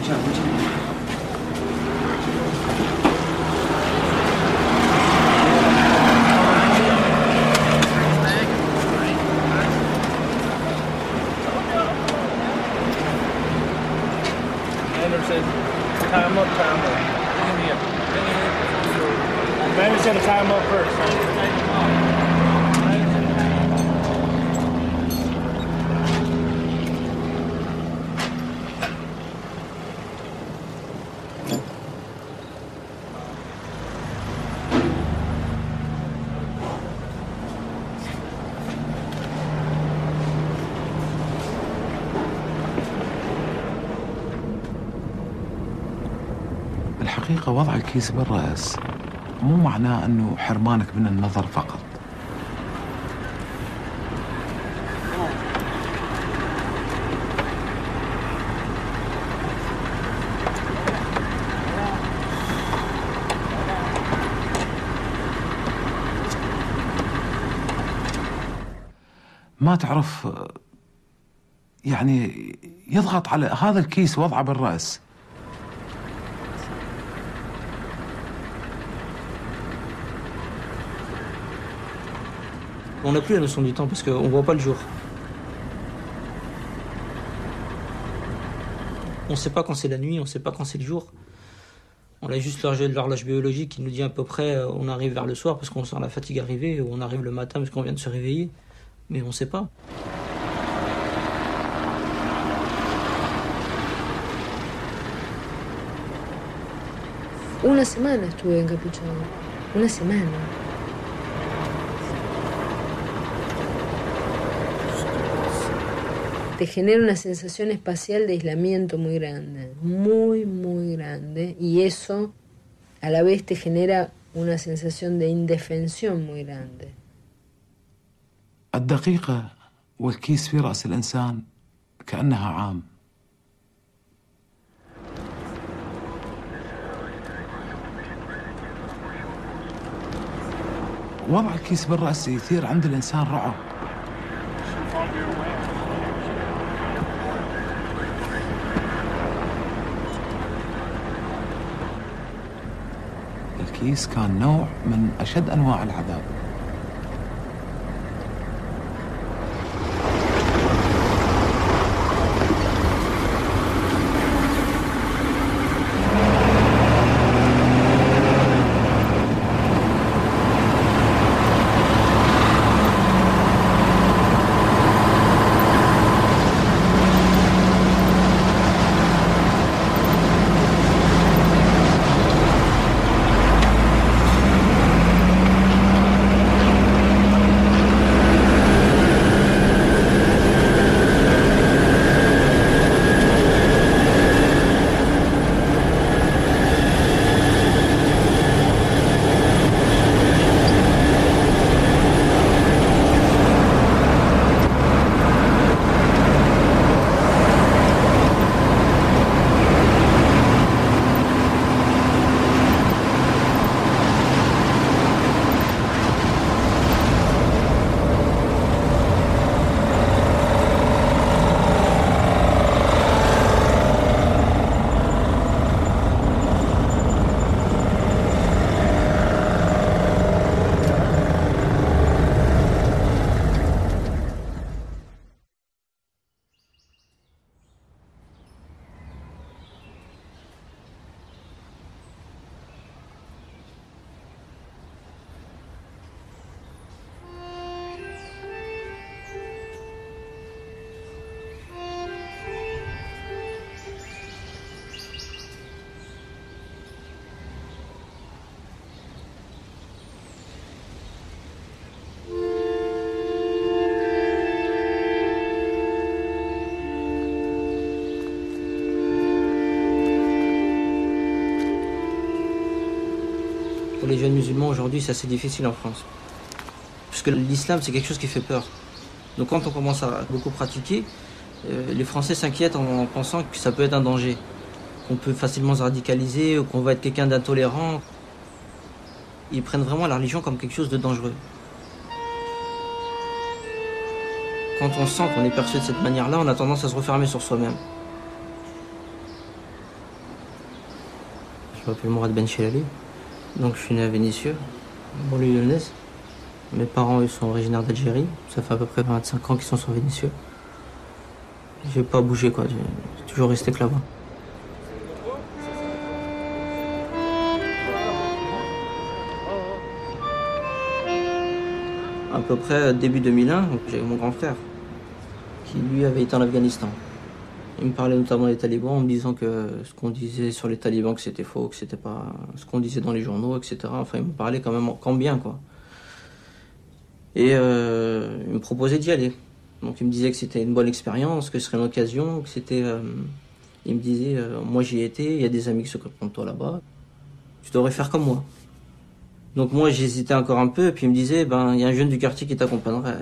Anderson, time up. Man said to time up first. الحقيقة وضع الكيس بالرأس مو معناه أنه حرمانك من النظر فقط. ما تعرف يعني يضغط على هذا الكيس وضعه بالرأس. On n'a plus la notion du temps parce qu'on ne voit pas le jour. On ne sait pas quand c'est la nuit, on ne sait pas quand c'est le jour. On a juste l'horloge biologique qui nous dit à peu près on arrive vers le soir parce qu'on sent la fatigue arriver, ou on arrive le matin parce qu'on vient de se réveiller. Mais on ne sait pas. Una semana estuve encapuchado. Una semana. Te genera una sensación espacial de aislamiento muy grande, muy grande, y eso a la vez te genera una sensación de indefensión muy grande. الدقيقة والكيس في رأس الإنسان كأنها عام. وضع الكيس بالرأس يثير عند الإنسان رعب. الكيس كان نوع من أشد أنواع العذاب. Pour les jeunes musulmans aujourd'hui, c'est assez difficile en France. Parce que l'islam, c'est quelque chose qui fait peur. Donc quand on commence à beaucoup pratiquer, les Français s'inquiètent en pensant que ça peut être un danger. Qu'on peut facilement se radicaliser ou qu'on va être quelqu'un d'intolérant. Ils prennent vraiment la religion comme quelque chose de dangereux. Quand on sent qu'on est perçu de cette manière-là, on a tendance à se refermer sur soi-même. Je m'appelle Mourad Ben Chelali. Donc je suis né à Vénissieux, banlieue lyonnaise. Mes parents ils sont originaires d'Algérie. Ça fait à peu près 25 ans qu'ils sont sur Vénissieux. J'ai pas bougé quoi, j'ai toujours resté que là-bas. À peu près début 2001, j'ai mon grand frère qui lui avait été en Afghanistan. Il me parlait notamment des talibans en me disant que ce qu'on disait sur les talibans que c'était faux, que c'était pas ce qu'on disait dans les journaux, etc. Enfin, il me parlait quand même quand bien quoi. Et il me proposait d'y aller. Donc il me disait que c'était une bonne expérience, que ce serait une occasion, que c'était... il me disait, moi j'y étais, il y a des amis qui s'occupent de toi là-bas, tu devrais faire comme moi. Donc moi j'hésitais encore un peu, et puis il me disait, il y a un jeune du quartier qui t'accompagnerait,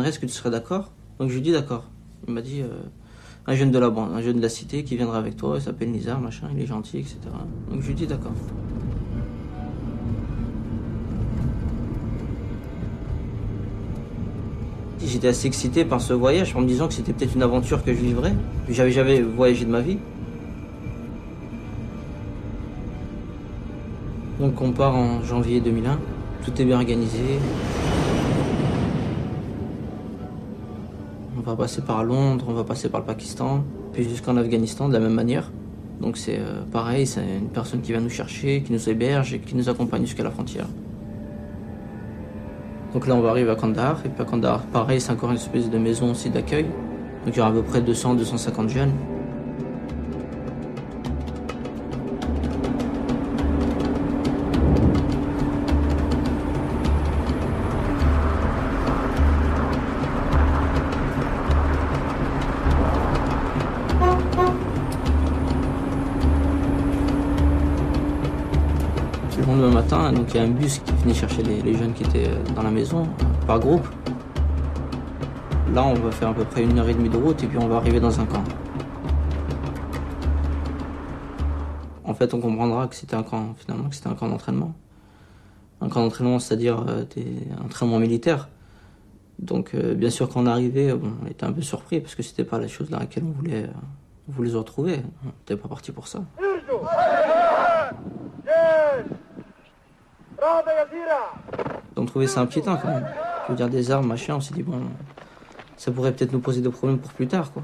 est-ce que tu serais d'accord? Donc je lui dis d'accord. Il m'a dit, un jeune de la bande, un jeune de la cité qui viendra avec toi, il s'appelle Nizar, machin, il est gentil, etc. Donc je lui dis d'accord. J'étais assez excité par ce voyage en me disant que c'était peut-être une aventure que je vivrais. J'avais jamais voyagé de ma vie. Donc on part en janvier 2001, tout est bien organisé. On va passer par Londres, on va passer par le Pakistan, puis jusqu'en Afghanistan de la même manière. Donc c'est pareil, c'est une personne qui vient nous chercher, qui nous héberge et qui nous accompagne jusqu'à la frontière. Donc là, on va arriver à Kandahar, et puis à Kandahar, pareil, c'est encore une espèce de maison aussi d'accueil. Donc il y aura à peu près 200-250 jeunes. Le lendemain matin, donc il y a un bus qui venait chercher les jeunes qui étaient dans la maison, par groupe. Là, on va faire à peu près 1h30 de route et puis on va arriver dans un camp. En fait, on comprendra que c'était un camp, finalement, que c'était un camp d'entraînement. Un camp d'entraînement, c'est-à-dire des entraînements militaires. Donc, bien sûr, quand on est arrivé, on était un peu surpris parce que c'était pas la chose dans laquelle on voulait se retrouver. On n'était pas parti pour ça. On trouvait ça inquiétant quand même. Je veux dire, des armes, machin, on s'est dit, bon, ça pourrait peut-être nous poser des problèmes pour plus tard, quoi.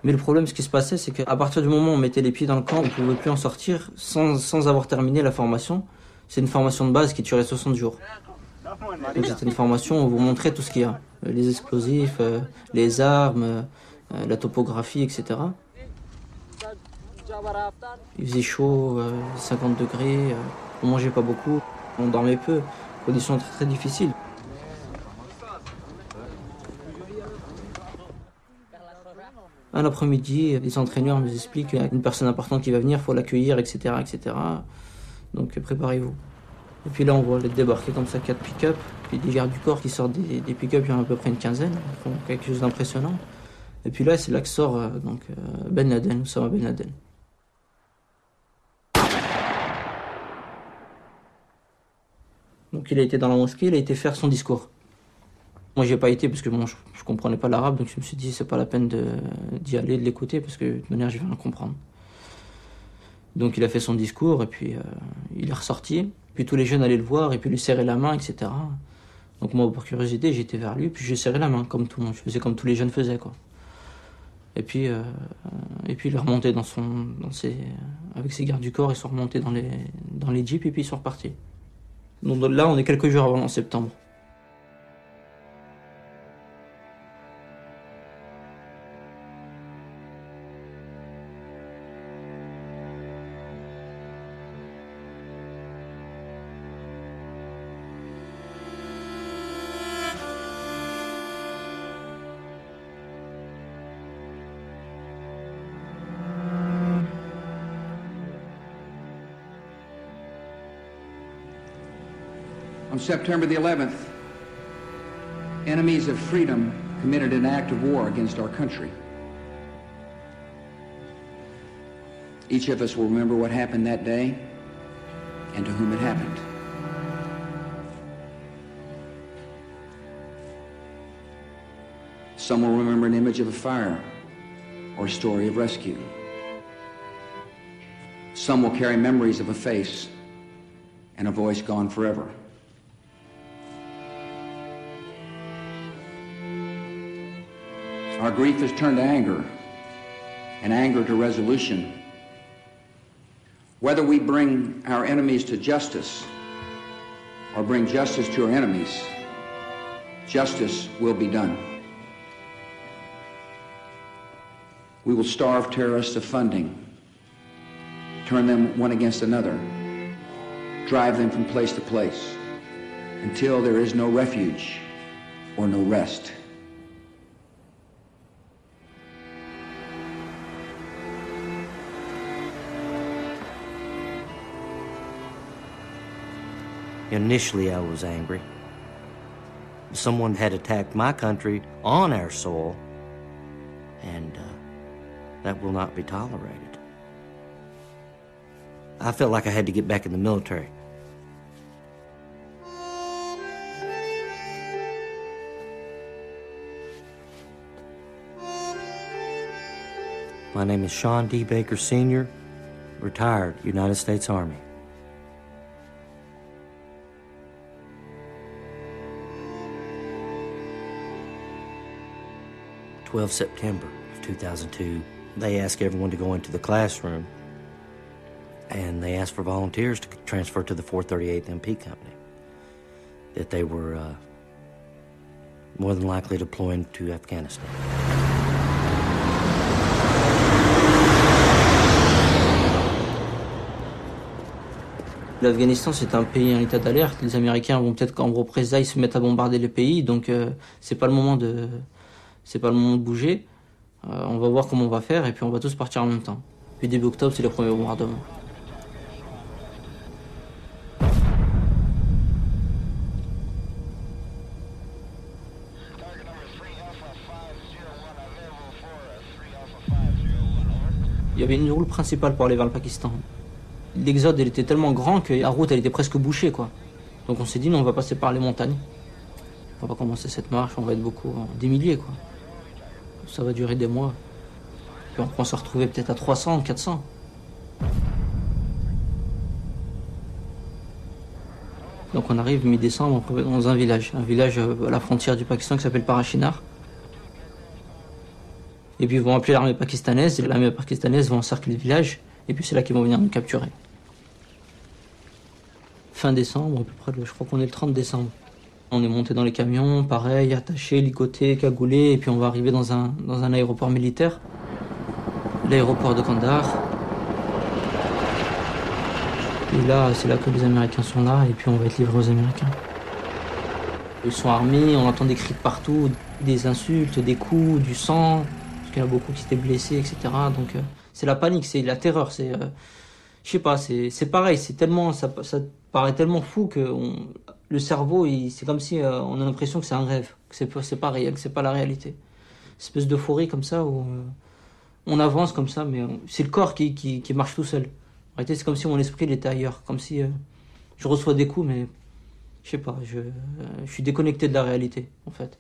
Mais le problème, ce qui se passait, c'est qu'à partir du moment où on mettait les pieds dans le camp, on ne pouvait plus en sortir sans avoir terminé la formation. C'est une formation de base qui durait 60 jours. Donc c'était une formation où on vous montrait tout ce qu'il y a. Les explosifs, les armes, la topographie, etc. Il faisait chaud, 50 degrés, on mangeait pas beaucoup, on dormait peu, conditions très, très difficiles. Un après-midi, les entraîneurs nous expliquent qu'il y a une personne importante qui va venir, il faut l'accueillir, etc., etc. Donc préparez-vous. Et puis là, on voit débarquer comme ça 4 pick-up, puis des gardes du corps qui sortent des pick-up, il y en a à peu près une quinzaine, donc quelque chose d'impressionnant. Et puis là, c'est là que sort Ben Laden, Oussama Ben Laden. Donc il a été dans la mosquée, il a été faire son discours. Moi j'ai pas été parce que je comprenais pas l'arabe, donc je me suis dit c'est pas la peine d'y aller, de l'écouter, parce que de toute manière je vais rien comprendre. Donc il a fait son discours et puis il est ressorti. Puis tous les jeunes allaient le voir et puis lui serrer la main, etc. Donc moi par curiosité j'étais vers lui, puis je lui serrais la main comme tout le monde, je faisais comme tous les jeunes faisaient quoi. Et puis il est remonté avec ses gardes du corps, ils sont remontés dans les jeeps et puis ils sont repartis. Donc là, on est quelques jours avant, en septembre. On September the 11th, enemies of freedom committed an act of war against our country. Each of us will remember what happened that day and to whom it happened. Some will remember an image of a fire or a story of rescue. Some will carry memories of a face and a voice gone forever. Our grief is turned to anger, and anger to resolution. Whether we bring our enemies to justice or bring justice to our enemies, justice will be done. We will starve terrorists of funding, turn them one against another, drive them from place to place, until there is no refuge or no rest. Initially, I was angry. Someone had attacked my country on our soil, and that will not be tolerated. I felt like I had to get back in the military. My name is Sean D. Baker Sr., retired United States Army. 12 September of 2002, they asked everyone to go into the classroom, and they asked for volunteers to transfer to the 438th MP Company, that they were more than likely deploying to Afghanistan. L'Afghanistan, c'est un pays en état d'alerte. Les Américains vont peut-être qu'en représailles se mettre à bombarder le pays, donc c'est pas le moment de bouger. On va voir comment on va faire et puis on va tous partir en même temps. Puis début octobre, c'est le premier bombardement. Il y avait une route principale pour aller vers le Pakistan. L'exode, elle était tellement grand que la route, elle était presque bouchée, quoi. Donc on s'est dit, non, on va passer par les montagnes. On va commencer cette marche, on va être beaucoup, des milliers, quoi. Ça va durer des mois. Puis on peut se retrouver peut-être à 300, 400. Donc on arrive mi-décembre dans un village à la frontière du Pakistan qui s'appelle Parachinar. Et puis ils vont appeler l'armée pakistanaise, et l'armée pakistanaise va encercler le village, et puis c'est là qu'ils vont venir nous capturer. Fin décembre, à peu près, je crois qu'on est le 30 décembre. On est monté dans les camions, pareil, attachés, ligotés, cagoulés, et puis on va arriver dans un aéroport militaire, l'aéroport de Kandahar. Et là, c'est là que les Américains sont là, et puis on va être livrés aux Américains. Ils sont armés, on entend des cris de partout, des insultes, des coups, du sang, parce qu'il y en a beaucoup qui étaient blessés, etc. Donc c'est la panique, c'est la terreur, c'est... je sais pas, c'est pareil, c'est tellement... Ça paraît tellement fou que le cerveau, c'est comme si on a l'impression que c'est un rêve, que c'est pas réel, que c'est pas la réalité. Une espèce d'euphorie comme ça où on avance comme ça, mais c'est le corps qui marche tout seul. En réalité, c'est comme si mon esprit il était ailleurs, comme si je reçois des coups, mais je sais pas, je suis déconnecté de la réalité, en fait.